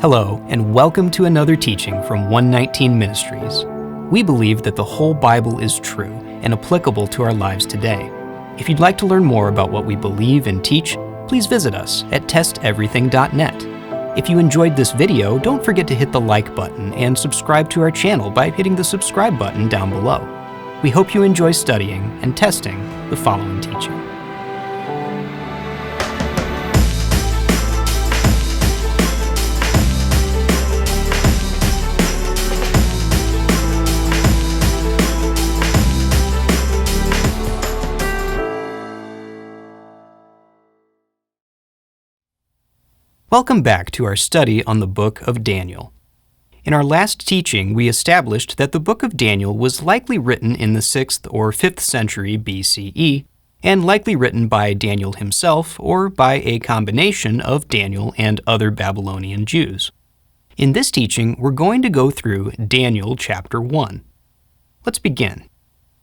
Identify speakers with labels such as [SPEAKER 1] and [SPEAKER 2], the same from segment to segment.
[SPEAKER 1] Hello, and welcome to another teaching from 119 Ministries. We believe that the whole Bible is true and applicable to our lives today. If you'd like to learn more about what we believe and teach, please visit us at testeverything.net. If you enjoyed this video, don't forget to hit the like button and subscribe to our channel by hitting the subscribe button down below. We hope you enjoy studying and testing the following teaching. Welcome back to our study on the book of Daniel. In our last teaching, we established that the book of Daniel was likely written in the 6th or 5th century BCE, and likely written by Daniel himself or by a combination of Daniel and other Babylonian Jews. In this teaching, we're going to go through Daniel chapter 1. Let's begin.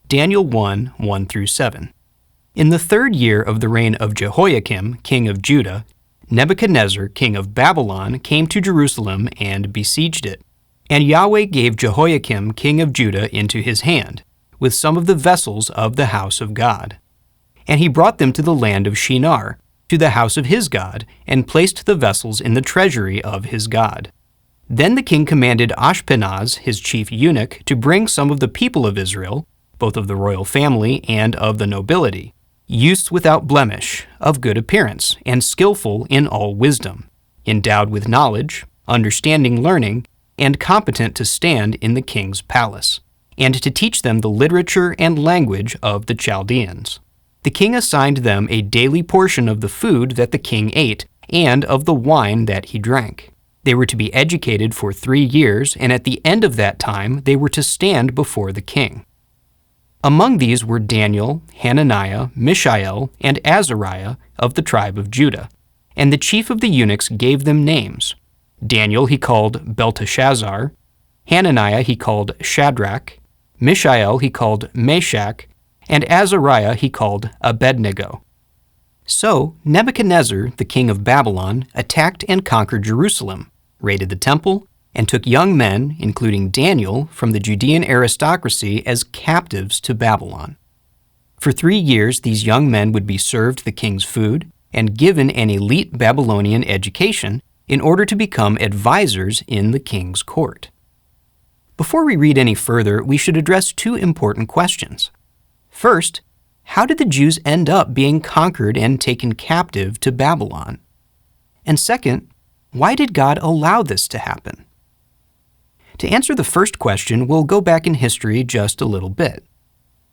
[SPEAKER 1] Daniel 1, 1 through 7. In the 3rd year of the reign of Jehoiakim, king of Judah, Nebuchadnezzar, king of Babylon, came to Jerusalem and besieged it. And Yahweh gave Jehoiakim, king of Judah, into his hand, with some of the vessels of the house of God. And he brought them to the land of Shinar, to the house of his God, and placed the vessels in the treasury of his God. Then the king commanded Ashpenaz, his chief eunuch, to bring some of the people of Israel, both of the royal family and of the nobility, youths without blemish, of good appearance, and skillful in all wisdom, endowed with knowledge, understanding learning, and competent to stand in the king's palace, and to teach them the literature and language of the Chaldeans. The king assigned them a daily portion of the food that the king ate, and of the wine that he drank. They were to be educated for 3 years, and at the end of that time they were to stand before the king. Among these were Daniel, Hananiah, Mishael, and Azariah of the tribe of Judah. And the chief of the eunuchs gave them names. Daniel he called Belteshazzar, Hananiah he called Shadrach, Mishael he called Meshach, and Azariah he called Abednego. So Nebuchadnezzar, the king of Babylon, attacked and conquered Jerusalem, raided the temple, and took young men, including Daniel, from the Judean aristocracy as captives to Babylon. For 3 years, these young men would be served the king's food and given an elite Babylonian education in order to become advisors in the king's court. Before we read any further, we should address 2 important questions. First, how did the Jews end up being conquered and taken captive to Babylon? And second, why did God allow this to happen? To answer the first question, we'll go back in history just a little bit.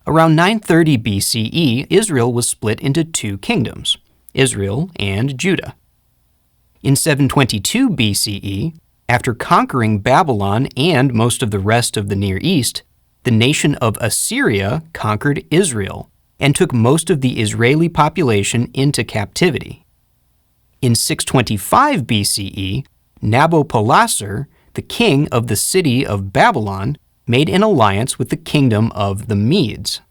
[SPEAKER 1] Around 930 BCE, Israel was split into 2 kingdoms, Israel and Judah. In 722 BCE, after conquering Babylon and most of the rest of the Near East, the nation of Assyria conquered Israel and took most of the Israeli population into captivity. In 625 BCE, Nabopolassar, the king of the city of Babylon, made an alliance with the kingdom of the Medes.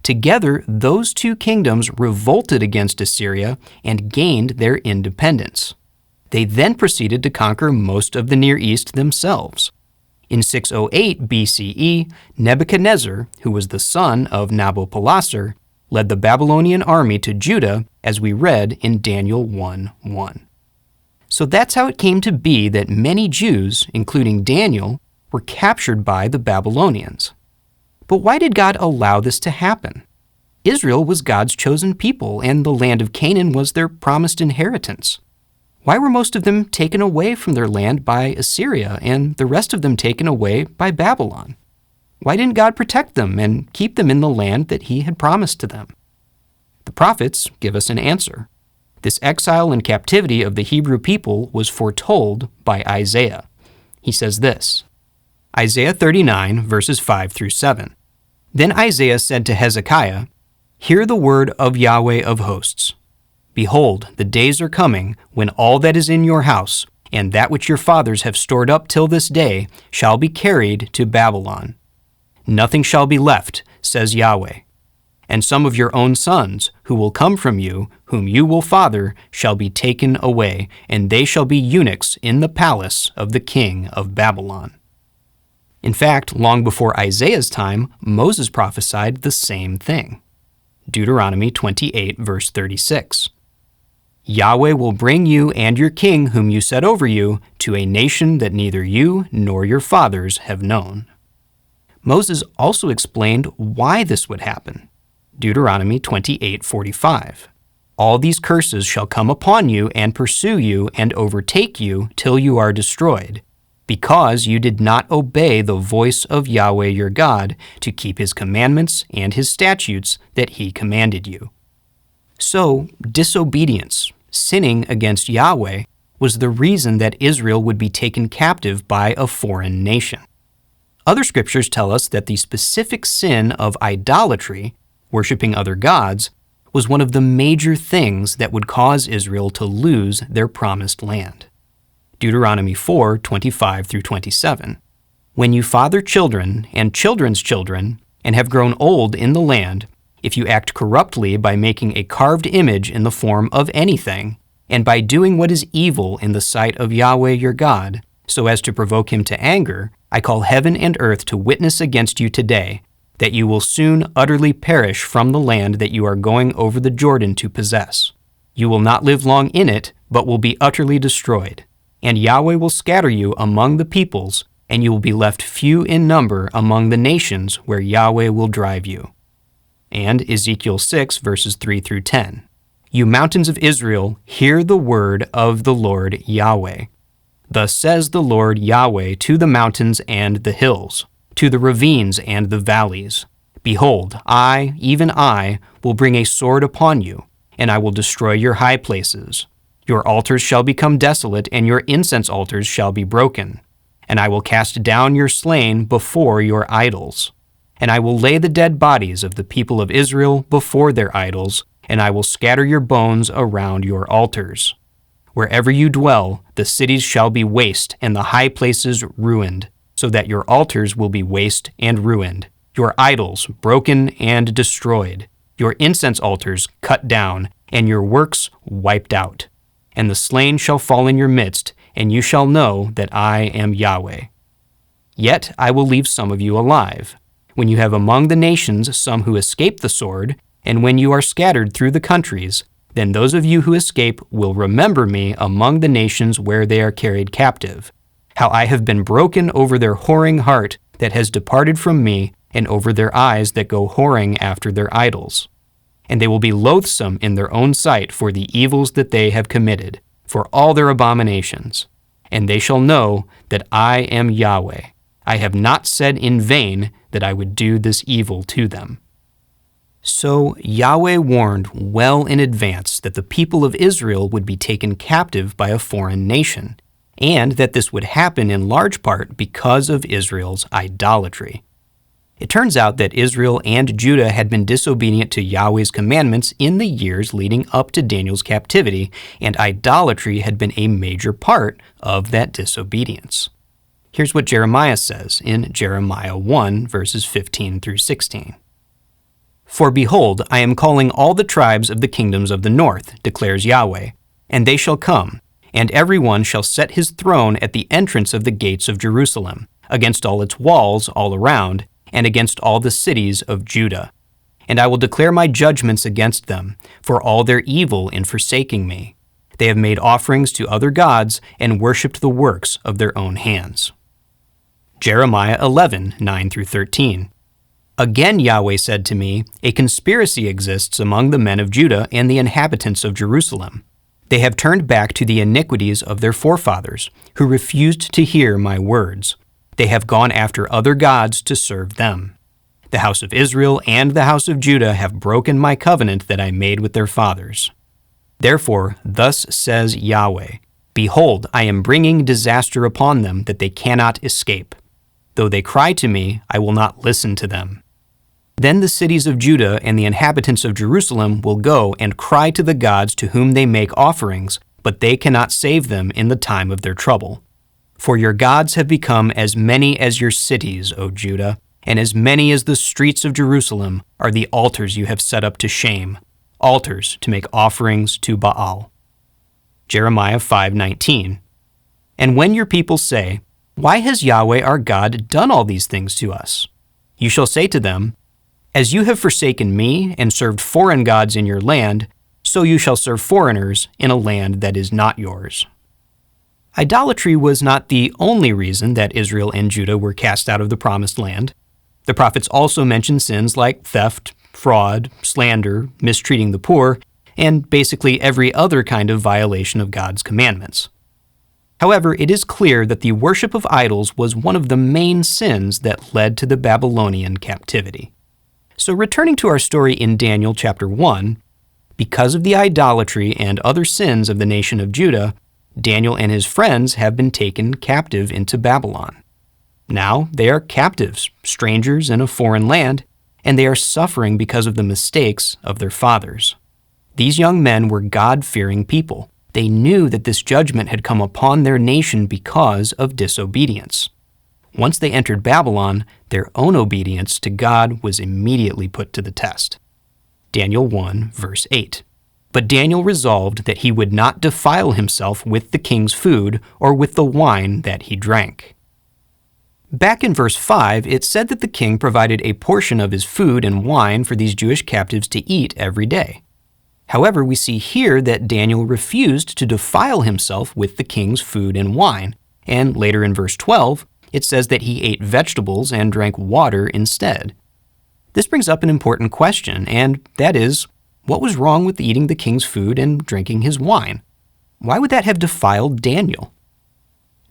[SPEAKER 1] Together, those 2 kingdoms revolted against Assyria and gained their independence. They then proceeded to conquer most of the Near East themselves. In 608 BCE, Nebuchadnezzar, who was the son of Nabopolassar, led the Babylonian army to Judah, as we read in Daniel 1:1. So that's how it came to be that many Jews, including Daniel, were captured by the Babylonians. But why did God allow this to happen? Israel was God's chosen people, and the land of Canaan was their promised inheritance. Why were most of them taken away from their land by Assyria, and the rest of them taken away by Babylon? Why didn't God protect them and keep them in the land that He had promised to them? The prophets give us an answer. This exile and captivity of the Hebrew people was foretold by Isaiah. He says this, Isaiah 39, verses 5 through 7. Then Isaiah said to Hezekiah, "Hear the word of Yahweh of hosts. Behold, the days are coming when all that is in your house, and that which your fathers have stored up till this day, shall be carried to Babylon. Nothing shall be left, says Yahweh. And some of your own sons, who will come from you, whom you will father, shall be taken away, and they shall be eunuchs in the palace of the king of Babylon. In fact, long before Isaiah's time, Moses prophesied the same thing. Deuteronomy 28, verse 36. Yahweh will bring you and your king whom you set over you to a nation that neither you nor your fathers have known. Moses also explained why this would happen. Deuteronomy 28:45. All these curses shall come upon you and pursue you and overtake you till you are destroyed, because you did not obey the voice of Yahweh your God to keep his commandments and his statutes that he commanded you. So, disobedience, sinning against Yahweh, was the reason that Israel would be taken captive by a foreign nation. Other scriptures tell us that the specific sin of idolatry, worshiping other gods, was one of the major things that would cause Israel to lose their promised land. Deuteronomy 4:25-27. When you father children and children's children and have grown old in the land, if you act corruptly by making a carved image in the form of anything, and by doing what is evil in the sight of Yahweh your God, so as to provoke him to anger, I call heaven and earth to witness against you today, that you will soon utterly perish from the land that you are going over the Jordan to possess. You will not live long in it, but will be utterly destroyed. And Yahweh will scatter you among the peoples, and you will be left few in number among the nations where Yahweh will drive you. And Ezekiel 6, verses 3-10. You mountains of Israel, hear the word of the Lord Yahweh. Thus says the Lord Yahweh to the mountains and the hills, to the ravines and the valleys. Behold, I, even I, will bring a sword upon you, and I will destroy your high places. Your altars shall become desolate, and your incense altars shall be broken. And I will cast down your slain before your idols. And I will lay the dead bodies of the people of Israel before their idols, and I will scatter your bones around your altars. Wherever you dwell, the cities shall be waste, and the high places ruined, so that your altars will be waste and ruined, your idols broken and destroyed, your incense altars cut down, and your works wiped out. And the slain shall fall in your midst, and you shall know that I am Yahweh. Yet I will leave some of you alive, when you have among the nations some who escape the sword, and when you are scattered through the countries, then those of you who escape will remember me among the nations where they are carried captive, how I have been broken over their whoring heart that has departed from me, and over their eyes that go whoring after their idols. And they will be loathsome in their own sight for the evils that they have committed, for all their abominations. And they shall know that I am Yahweh. I have not said in vain that I would do this evil to them. So Yahweh warned well in advance that the people of Israel would be taken captive by a foreign nation, and that this would happen in large part because of Israel's idolatry. It turns out that Israel and Judah had been disobedient to Yahweh's commandments in the years leading up to Daniel's captivity, and idolatry had been a major part of that disobedience. Here's what Jeremiah says in Jeremiah 1, verses 15-16. For behold, I am calling all the tribes of the kingdoms of the north, declares Yahweh, and they shall come, and every one shall set his throne at the entrance of the gates of Jerusalem, against all its walls all around, and against all the cities of Judah. And I will declare my judgments against them, for all their evil in forsaking me. They have made offerings to other gods, and worshipped the works of their own hands. Jeremiah 11, 9-13. Again Yahweh said to me, a conspiracy exists among the men of Judah and the inhabitants of Jerusalem. They have turned back to the iniquities of their forefathers, who refused to hear my words. They have gone after other gods to serve them. The house of Israel and the house of Judah have broken my covenant that I made with their fathers. Therefore, thus says Yahweh, behold, I am bringing disaster upon them that they cannot escape. Though they cry to me, I will not listen to them. Then the cities of Judah and the inhabitants of Jerusalem will go and cry to the gods to whom they make offerings, but they cannot save them in the time of their trouble. For your gods have become as many as your cities, O Judah, and as many as the streets of Jerusalem are the altars you have set up to shame, altars to make offerings to Baal. Jeremiah 5:19. And when your people say, why has Yahweh our God done all these things to us? You shall say to them, as you have forsaken me and served foreign gods in your land, so you shall serve foreigners in a land that is not yours. Idolatry was not the only reason that Israel and Judah were cast out of the Promised Land. The prophets also mention sins like theft, fraud, slander, mistreating the poor, and basically every other kind of violation of God's commandments. However, it is clear that the worship of idols was one of the main sins that led to the Babylonian captivity. So returning to our story in Daniel chapter 1, because of the idolatry and other sins of the nation of Judah, Daniel and his friends have been taken captive into Babylon. Now they are captives, strangers in a foreign land, and they are suffering because of the mistakes of their fathers. These young men were God-fearing people. They knew that this judgment had come upon their nation because of disobedience. Once they entered Babylon, their own obedience to God was immediately put to the test. Daniel 1, verse 8. But Daniel resolved that he would not defile himself with the king's food or with the wine that he drank. Back in verse 5, it said that the king provided a portion of his food and wine for these Jewish captives to eat every day. However, we see here that Daniel refused to defile himself with the king's food and wine, and later in verse 12, it says that he ate vegetables and drank water instead. This brings up an important question, and that is, what was wrong with eating the king's food and drinking his wine? Why would that have defiled Daniel?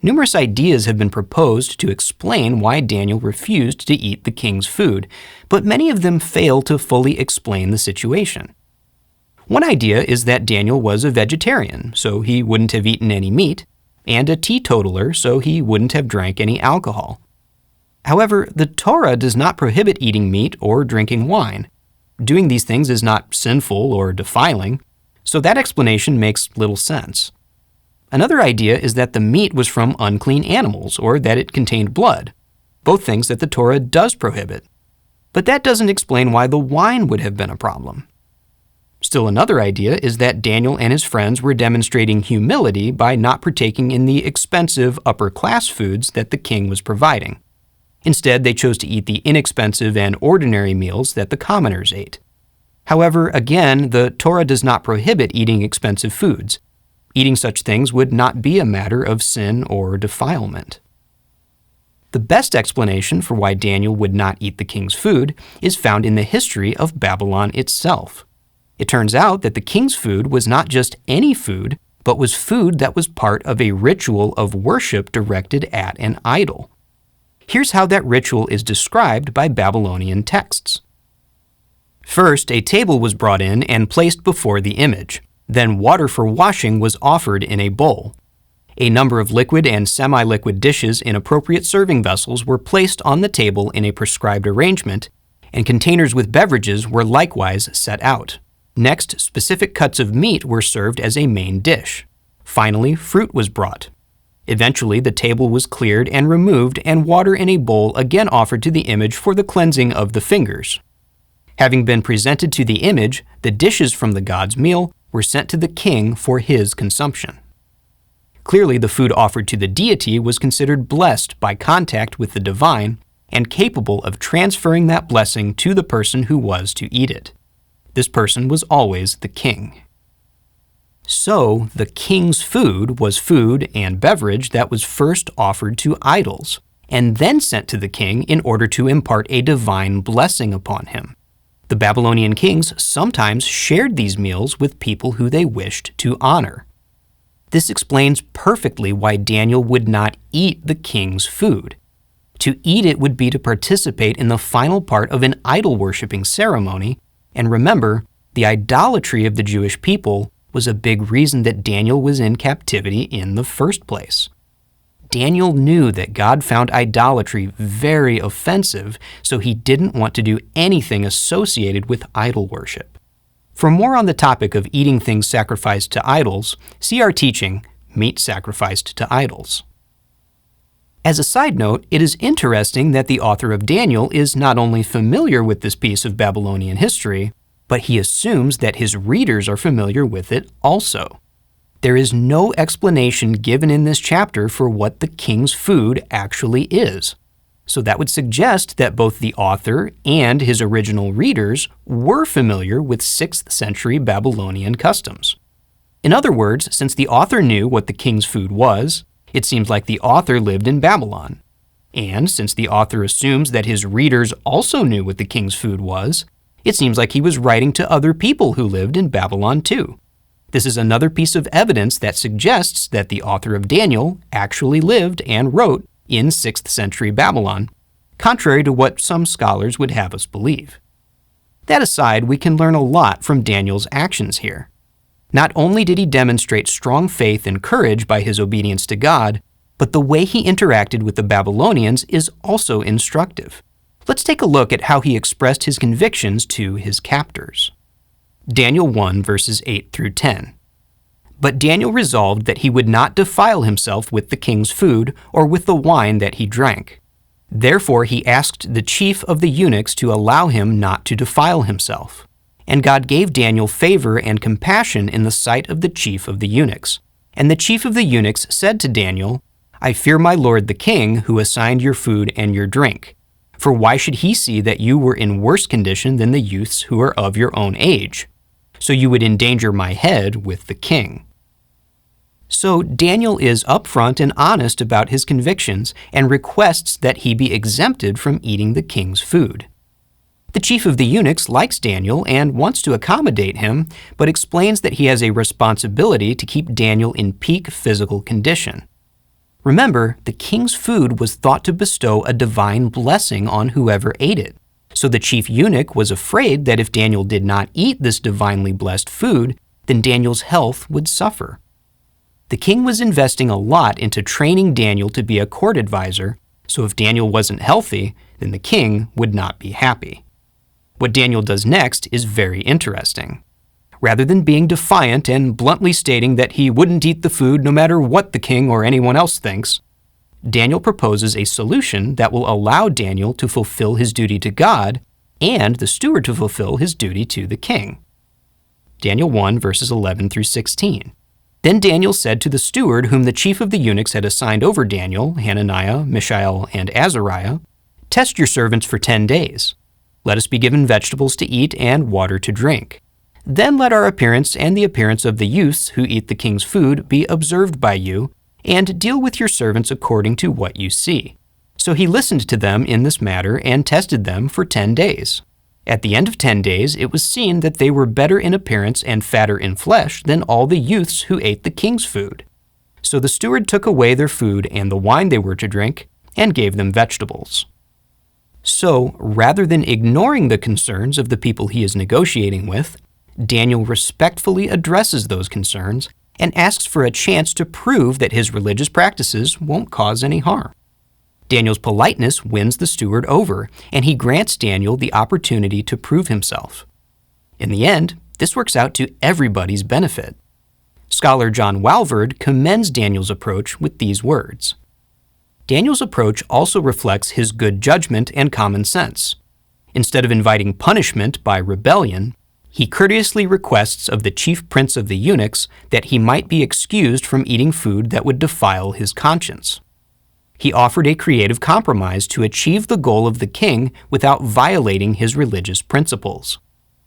[SPEAKER 1] Numerous ideas have been proposed to explain why Daniel refused to eat the king's food, but many of them fail to fully explain the situation. One idea is that Daniel was a vegetarian, so he wouldn't have eaten any meat, and a teetotaler, so he wouldn't have drank any alcohol. However, the Torah does not prohibit eating meat or drinking wine. Doing these things is not sinful or defiling, so that explanation makes little sense. Another idea is that the meat was from unclean animals or that it contained blood, both things that the Torah does prohibit. But that doesn't explain why the wine would have been a problem. Still another idea is that Daniel and his friends were demonstrating humility by not partaking in the expensive upper-class foods that the king was providing. Instead, they chose to eat the inexpensive and ordinary meals that the commoners ate. However, again, the Torah does not prohibit eating expensive foods. Eating such things would not be a matter of sin or defilement. The best explanation for why Daniel would not eat the king's food is found in the history of Babylon itself. It turns out that the king's food was not just any food, but was food that was part of a ritual of worship directed at an idol. Here's how that ritual is described by Babylonian texts. First, a table was brought in and placed before the image. Then water for washing was offered in a bowl. A number of liquid and semi-liquid dishes in appropriate serving vessels were placed on the table in a prescribed arrangement, and containers with beverages were likewise set out. Next, specific cuts of meat were served as a main dish. Finally, fruit was brought. Eventually, the table was cleared and removed, and water in a bowl again offered to the image for the cleansing of the fingers. Having been presented to the image, the dishes from the god's meal were sent to the king for his consumption. Clearly, the food offered to the deity was considered blessed by contact with the divine and capable of transferring that blessing to the person who was to eat it. This person was always the king. So, the king's food was food and beverage that was first offered to idols, and then sent to the king in order to impart a divine blessing upon him. The Babylonian kings sometimes shared these meals with people who they wished to honor. This explains perfectly why Daniel would not eat the king's food. To eat it would be to participate in the final part of an idol-worshipping ceremony, and remember, the idolatry of the Jewish people was a big reason that Daniel was in captivity in the first place. Daniel knew that God found idolatry very offensive, so he didn't want to do anything associated with idol worship. For more on the topic of eating things sacrificed to idols, see our teaching, Meat Sacrificed to Idols. As a side note, it is interesting that the author of Daniel is not only familiar with this piece of Babylonian history, but he assumes that his readers are familiar with it also. There is no explanation given in this chapter for what the king's food actually is. So that would suggest that both the author and his original readers were familiar with 6th century Babylonian customs. In other words, since the author knew what the king's food was, it seems like the author lived in Babylon. And since the author assumes that his readers also knew what the king's food was, it seems like he was writing to other people who lived in Babylon too. This is another piece of evidence that suggests that the author of Daniel actually lived and wrote in 6th century Babylon, contrary to what some scholars would have us believe. That aside, we can learn a lot from Daniel's actions here. Not only did he demonstrate strong faith and courage by his obedience to God, but the way he interacted with the Babylonians is also instructive. Let's take a look at how he expressed his convictions to his captors. Daniel 1 verses 8 through 10. But Daniel resolved that he would not defile himself with the king's food or with the wine that he drank. Therefore he asked the chief of the eunuchs to allow him not to defile himself. And God gave Daniel favor and compassion in the sight of the chief of the eunuchs. And the chief of the eunuchs said to Daniel, I fear my lord the king, who assigned your food and your drink. For why should he see that you were in worse condition than the youths who are of your own age? So you would endanger my head with the king. So Daniel is upfront and honest about his convictions and requests that he be exempted from eating the king's food. The chief of the eunuchs likes Daniel and wants to accommodate him, but explains that he has a responsibility to keep Daniel in peak physical condition. Remember, the king's food was thought to bestow a divine blessing on whoever ate it. So the chief eunuch was afraid that if Daniel did not eat this divinely blessed food, then Daniel's health would suffer. The king was investing a lot into training Daniel to be a court advisor, so if Daniel wasn't healthy, then the king would not be happy. What Daniel does next is very interesting. Rather than being defiant and bluntly stating that he wouldn't eat the food no matter what the king or anyone else thinks, Daniel proposes a solution that will allow Daniel to fulfill his duty to God and the steward to fulfill his duty to the king. Daniel 1 verses 11 through 16. Then Daniel said to the steward whom the chief of the eunuchs had assigned over Daniel, Hananiah, Mishael, and Azariah, Test your servants for 10 days. Let us be given vegetables to eat and water to drink. Then let our appearance and the appearance of the youths who eat the king's food be observed by you, and deal with your servants according to what you see. So he listened to them in this matter and tested them for 10 days. At the end of 10 days, it was seen that they were better in appearance and fatter in flesh than all the youths who ate the king's food. So the steward took away their food and the wine they were to drink, and gave them vegetables. So, rather than ignoring the concerns of the people he is negotiating with, Daniel respectfully addresses those concerns and asks for a chance to prove that his religious practices won't cause any harm. Daniel's politeness wins the steward over, and he grants Daniel the opportunity to prove himself. In the end, this works out to everybody's benefit. Scholar John Walvoord commends Daniel's approach with these words. Daniel's approach also reflects his good judgment and common sense. Instead of inviting punishment by rebellion, he courteously requests of the chief prince of the eunuchs that he might be excused from eating food that would defile his conscience. He offered a creative compromise to achieve the goal of the king without violating his religious principles.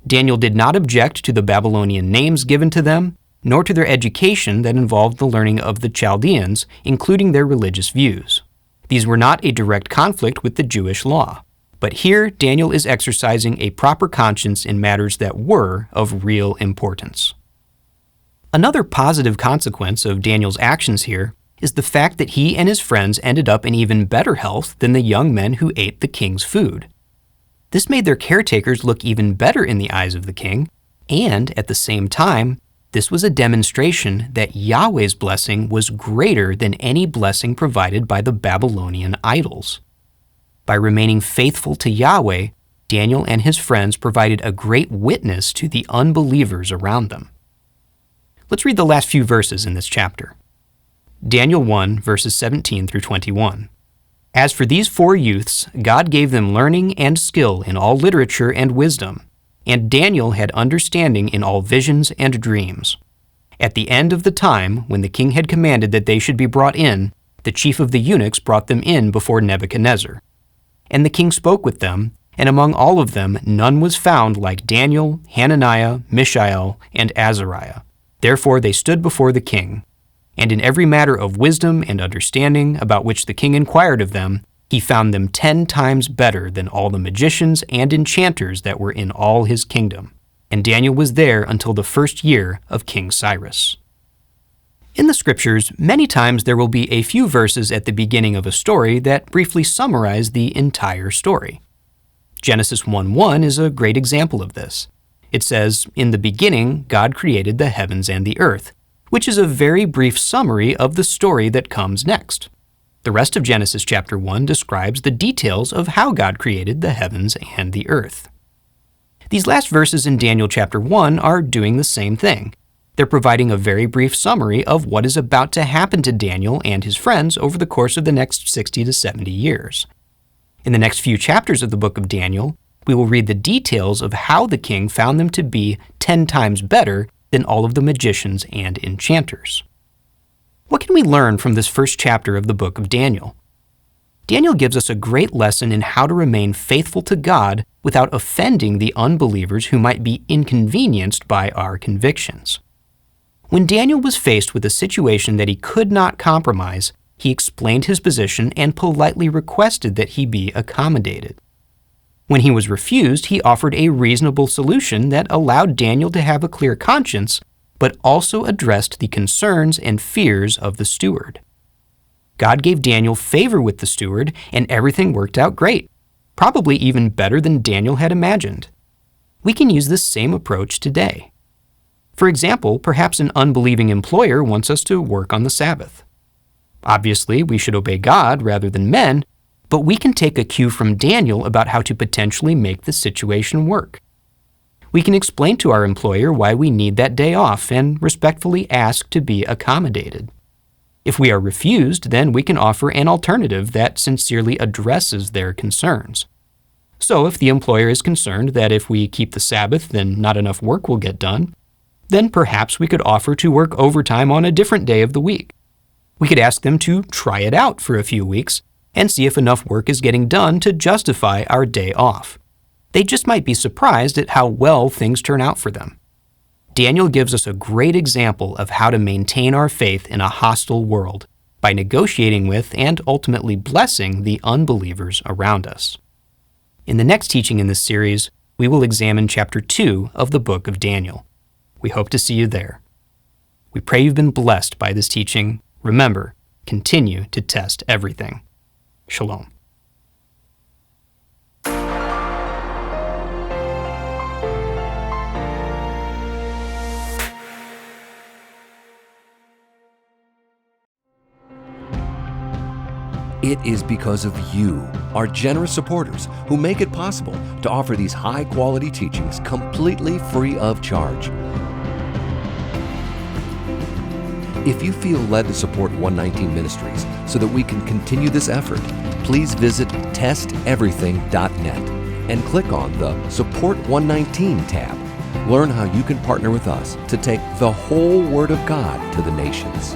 [SPEAKER 1] Daniel did not object to the Babylonian names given to them, nor to their education that involved the learning of the Chaldeans, including their religious views. These were not a direct conflict with the Jewish law. But here, Daniel is exercising a proper conscience in matters that were of real importance. Another positive consequence of Daniel's actions here is the fact that he and his friends ended up in even better health than the young men who ate the king's food. This made their caretakers look even better in the eyes of the king, and at the same time, this was a demonstration that Yahweh's blessing was greater than any blessing provided by the Babylonian idols. By remaining faithful to Yahweh, Daniel and his friends provided a great witness to the unbelievers around them. Let's read the last few verses in this chapter. Daniel 1, verses 17 through 21. As for these 4 youths, God gave them learning and skill in all literature and wisdom, and Daniel had understanding in all visions and dreams. At the end of the time, when the king had commanded that they should be brought in, the chief of the eunuchs brought them in before Nebuchadnezzar. And the king spoke with them, and among all of them none was found like Daniel, Hananiah, Mishael, and Azariah. Therefore they stood before the king. And in every matter of wisdom and understanding about which the king inquired of them, he found them 10 times better than all the magicians and enchanters that were in all his kingdom. And Daniel was there until the 1st year of King Cyrus. In the scriptures, many times there will be a few verses at the beginning of a story that briefly summarize the entire story. Genesis 1:1 is a great example of this. It says, "In the beginning, God created the heavens and the earth," which is a very brief summary of the story that comes next. The rest of Genesis chapter 1 describes the details of how God created the heavens and the earth. These last verses in Daniel chapter 1 are doing the same thing. They're providing a very brief summary of what is about to happen to Daniel and his friends over the course of the next 60 to 70 years. In the next few chapters of the book of Daniel, we will read the details of how the king found them to be 10 times better than all of the magicians and enchanters. What can we learn from this first chapter of the book of Daniel? Daniel gives us a great lesson in how to remain faithful to God without offending the unbelievers who might be inconvenienced by our convictions. When Daniel was faced with a situation that he could not compromise, he explained his position and politely requested that he be accommodated. When he was refused, he offered a reasonable solution that allowed Daniel to have a clear conscience, but also addressed the concerns and fears of the steward. God gave Daniel favor with the steward, and everything worked out great, probably even better than Daniel had imagined. We can use this same approach today. For example, perhaps an unbelieving employer wants us to work on the Sabbath. Obviously, we should obey God rather than men, but we can take a cue from Daniel about how to potentially make the situation work. We can explain to our employer why we need that day off and respectfully ask to be accommodated. If we are refused, then we can offer an alternative that sincerely addresses their concerns. So if the employer is concerned that if we keep the Sabbath, then not enough work will get done, then perhaps we could offer to work overtime on a different day of the week. We could ask them to try it out for a few weeks and see if enough work is getting done to justify our day off. They just might be surprised at how well things turn out for them. Daniel gives us a great example of how to maintain our faith in a hostile world by negotiating with and ultimately blessing the unbelievers around us. In the next teaching in this series, we will examine chapter 2 of the book of Daniel. We hope to see you there. We pray you've been blessed by this teaching. Remember, continue to test everything. Shalom.
[SPEAKER 2] It is because of you, our generous supporters, who make it possible to offer these high-quality teachings completely free of charge. If you feel led to support 119 Ministries so that we can continue this effort, please visit testeverything.net and click on the Support 119 tab. Learn how you can partner with us to take the whole Word of God to the nations.